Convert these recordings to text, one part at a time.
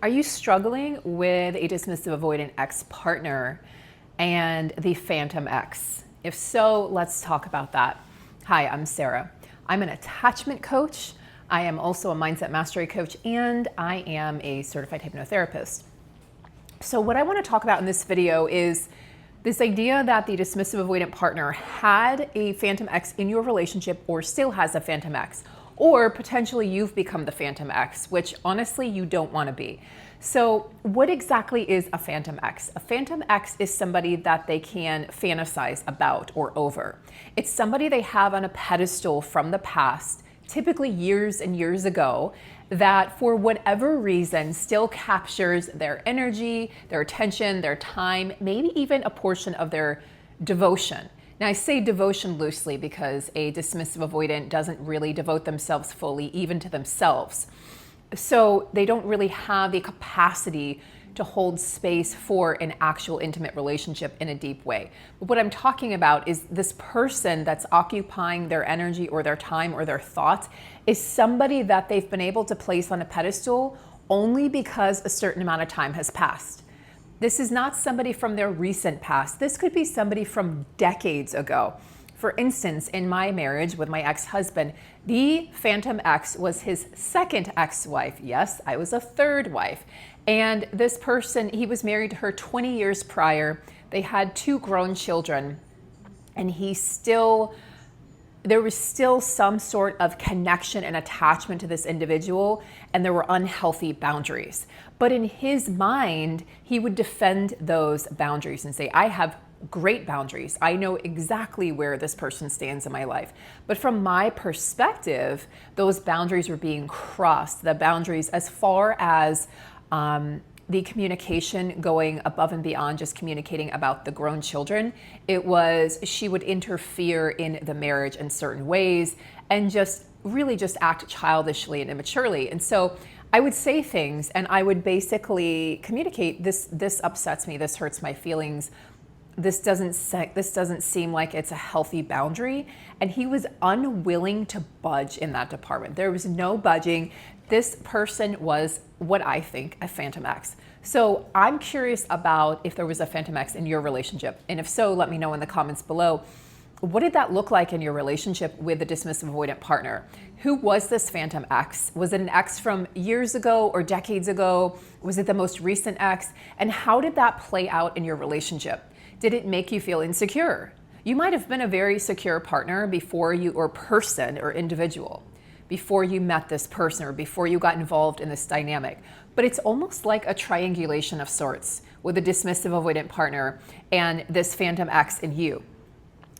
Are you struggling with a dismissive avoidant ex-partner and the phantom ex? If so, let's talk about that. Hi, I'm Sarah. I'm an attachment coach. I am also a mindset mastery coach, and I am a certified hypnotherapist. So what I want to talk about in this video is this idea that the dismissive avoidant partner had a phantom ex in your relationship or still has a phantom ex, or potentially you've become the phantom ex, which honestly you don't want to be. So what exactly is a phantom ex? A phantom ex is somebody that they can fantasize about or over. It's somebody they have on a pedestal from the past, typically years and years ago, that for whatever reason still captures their energy, their attention, their time, maybe even a portion of their devotion. Now I say devotion loosely because a dismissive avoidant doesn't really devote themselves fully even to themselves. So they don't really have the capacity to hold space for an actual intimate relationship in a deep way. But what I'm talking about is this person that's occupying their energy or their time or their thoughts is somebody that they've been able to place on a pedestal only because a certain amount of time has passed. This is not somebody from their recent past. This could be somebody from decades ago. For instance, in my marriage with my ex-husband, the phantom ex was his second ex-wife. Yes, I was a third wife. And this person, he was married to her 20 years prior. They had 2 grown children, and there was still some sort of connection and attachment to this individual, and there were unhealthy boundaries. But in his mind, he would defend those boundaries and say, I have great boundaries. I know exactly where this person stands in my life. But from my perspective, those boundaries were being crossed. The boundaries as far as the communication going above and beyond just communicating about the grown children. It was she would interfere in the marriage in certain ways and just really just act childishly and immaturely. And so I would say things and I would basically communicate, this upsets me, this hurts my feelings, this doesn't seem like it's a healthy boundary. And he was unwilling to budge in that department. There was no budging. This person was what I think a phantom ex. So I'm curious about if there was a phantom ex in your relationship. And if so, let me know in the comments below. What did that look like in your relationship with the dismissive avoidant partner? Who was this phantom ex? Was it an ex from years ago or decades ago? Was it the most recent ex? And how did that play out in your relationship? Did it make you feel insecure? You might have been a very secure partner before you, or person or individual, before you met this person or before you got involved in this dynamic. But it's almost like a triangulation of sorts with a dismissive avoidant partner and this phantom ex in you.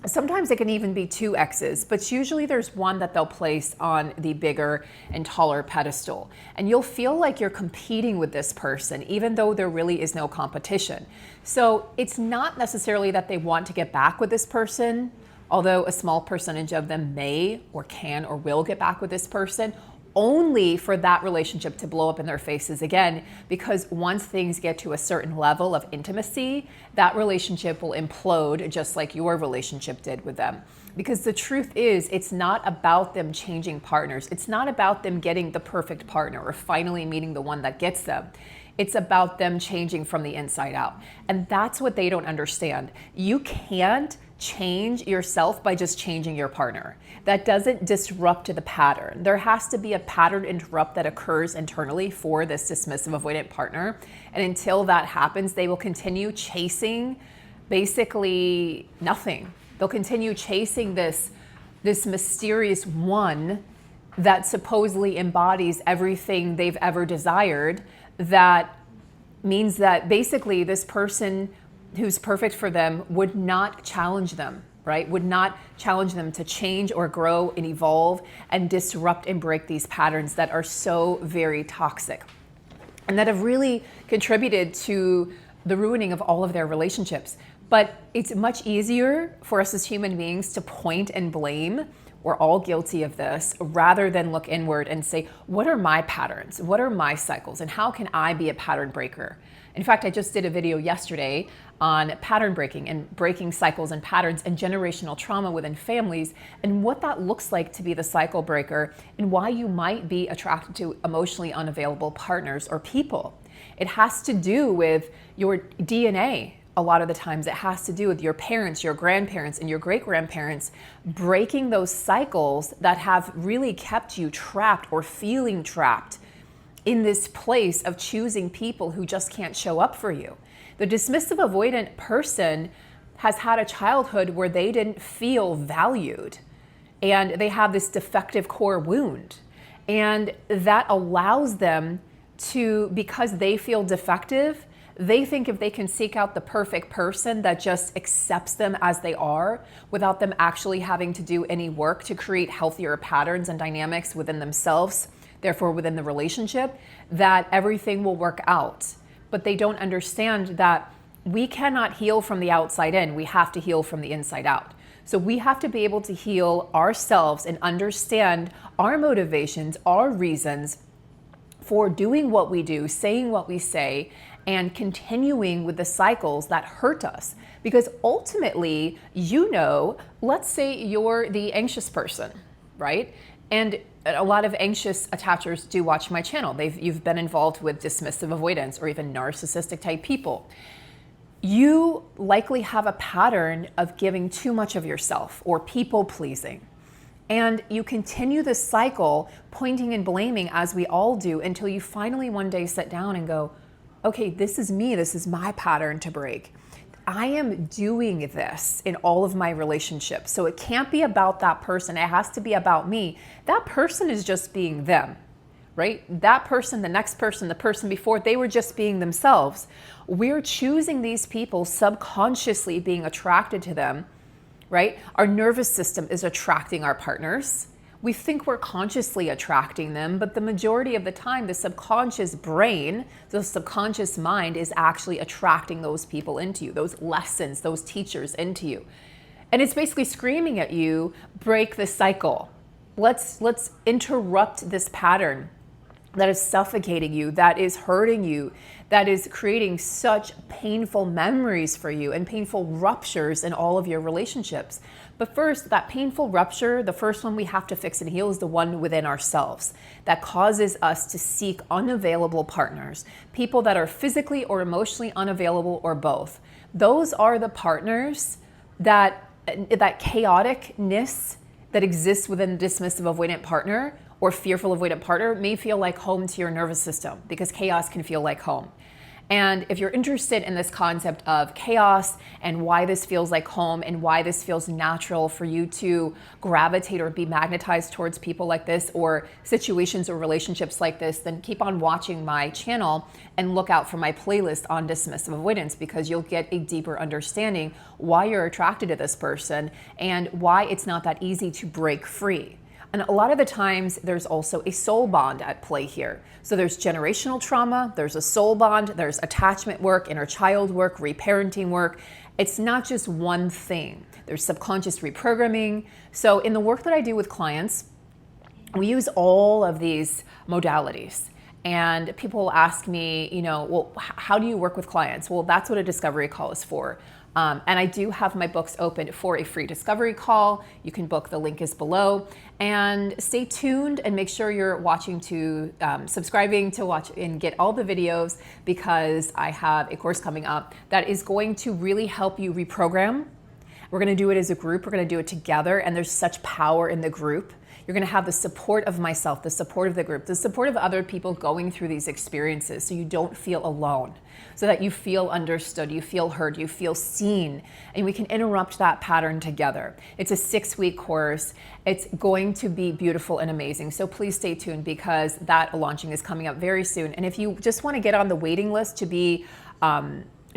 Sometimes it can even be 2 exes, but usually there's one that they'll place on the bigger and taller pedestal. And you'll feel like you're competing with this person, even though there really is no competition. So it's not necessarily that they want to get back with this person, although a small percentage of them may or can or will get back with this person, only for that relationship to blow up in their faces again, because once things get to a certain level of intimacy, that relationship will implode just like your relationship did with them. Because the truth is, it's not about them changing partners. It's not about them getting the perfect partner or finally meeting the one that gets them. It's about them changing from the inside out. And that's what they don't understand. You can't change yourself by just changing your partner. That doesn't disrupt the pattern. There has to be a pattern interrupt that occurs internally for this dismissive avoidant partner. And until that happens, they will continue chasing basically nothing. They'll continue chasing this mysterious one that supposedly embodies everything they've ever desired. That means that basically this person who's perfect for them would not challenge them, right? Would not challenge them to change or grow and evolve and disrupt and break these patterns that are so very toxic and that have really contributed to the ruining of all of their relationships. But it's much easier for us as human beings to point and blame. We're all guilty of this, rather than look inward and say, what are my patterns? What are my cycles? And how can I be a pattern breaker? In fact, I just did a video yesterday on pattern breaking and breaking cycles and patterns and generational trauma within families and what that looks like to be the cycle breaker and why you might be attracted to emotionally unavailable partners or people. It has to do with your DNA. A lot of the times it has to do with your parents, your grandparents, and your great-grandparents breaking those cycles that have really kept you trapped or feeling trapped in this place of choosing people who just can't show up for you. The dismissive avoidant person has had a childhood where they didn't feel valued, and they have this defective core wound. And that allows them to, because they feel defective, they think if they can seek out the perfect person that just accepts them as they are without them actually having to do any work to create healthier patterns and dynamics within themselves, therefore within the relationship, that everything will work out. But they don't understand that we cannot heal from the outside in. We have to heal from the inside out. So we have to be able to heal ourselves and understand our motivations, our reasons for doing what we do, saying what we say, and continuing with the cycles that hurt us. Because ultimately, let's say you're the anxious person, right? And a lot of anxious attachers do watch my channel. You've been involved with dismissive avoidance or even narcissistic type people. You likely have a pattern of giving too much of yourself or people pleasing. And you continue this cycle, pointing and blaming as we all do, until you finally one day sit down and go, okay, this is me, this is my pattern to break. I am doing this in all of my relationships. So it can't be about that person, it has to be about me. That person is just being them, right? That person, the next person, the person before, they were just being themselves. We're choosing these people, subconsciously being attracted to them, right? Our nervous system is attracting our partners. We think we're consciously attracting them, but the majority of the time, the subconscious brain, the subconscious mind is actually attracting those people into you, those lessons, those teachers into you. And it's basically screaming at you, break the cycle. Let's interrupt this pattern that is suffocating you, that is hurting you, that is creating such painful memories for you and painful ruptures in all of your relationships. But first, that painful rupture, the first one we have to fix and heal is the one within ourselves that causes us to seek unavailable partners, people that are physically or emotionally unavailable or both. Those are the partners that chaoticness that exists within a dismissive avoidant partner or fearful avoidant partner may feel like home to your nervous system, because chaos can feel like home. And if you're interested in this concept of chaos and why this feels like home and why this feels natural for you to gravitate or be magnetized towards people like this or situations or relationships like this, then keep on watching my channel and look out for my playlist on dismissive avoidance, because you'll get a deeper understanding why you're attracted to this person and why it's not that easy to break free. And a lot of the times there's also a soul bond at play here. So there's generational trauma, there's a soul bond, there's attachment work, inner child work, reparenting work. It's not just one thing. There's subconscious reprogramming. So in the work that I do with clients, we use all of these modalities. And people ask me, well, how do you work with clients? Well, that's what a discovery call is for. And I do have my books open for a free discovery call. You can book, the link is below. And stay tuned and make sure you're subscribing to watch and get all the videos, because I have a course coming up that is going to really help you reprogram. We're gonna do it as a group, we're gonna do it together, and there's such power in the group. You're gonna have the support of myself, the support of the group, the support of other people going through these experiences, so you don't feel alone, so that you feel understood, you feel heard, you feel seen, and we can interrupt that pattern together. It's a 6-week course. It's going to be beautiful and amazing. So please stay tuned, because that launching is coming up very soon. And if you just wanna get on the waiting list to be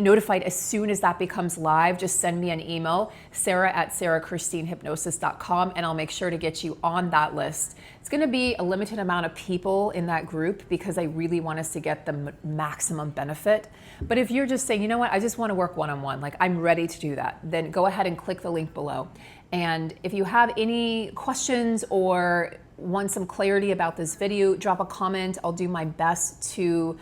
notified as soon as that becomes live, just send me an email, sarah@sarahchristinehypnosis.com, and I'll make sure to get you on that list. It's gonna be a limited amount of people in that group, because I really want us to get the maximum benefit. But if you're just saying, you know what, I just wanna work one-on-one, like I'm ready to do that, then go ahead and click the link below. And if you have any questions or want some clarity about this video, drop a comment. I'll do my best to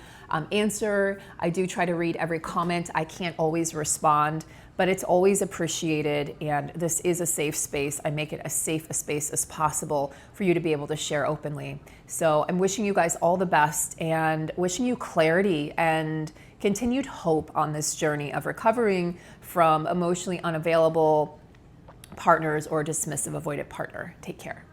answer. I do try to read every comment. I can't always respond, but it's always appreciated, and this is a safe space. I make it as safe a space as possible for you to be able to share openly. So I'm wishing you guys all the best and wishing you clarity and continued hope on this journey of recovering from emotionally unavailable partners or dismissive avoidant partner. Take care.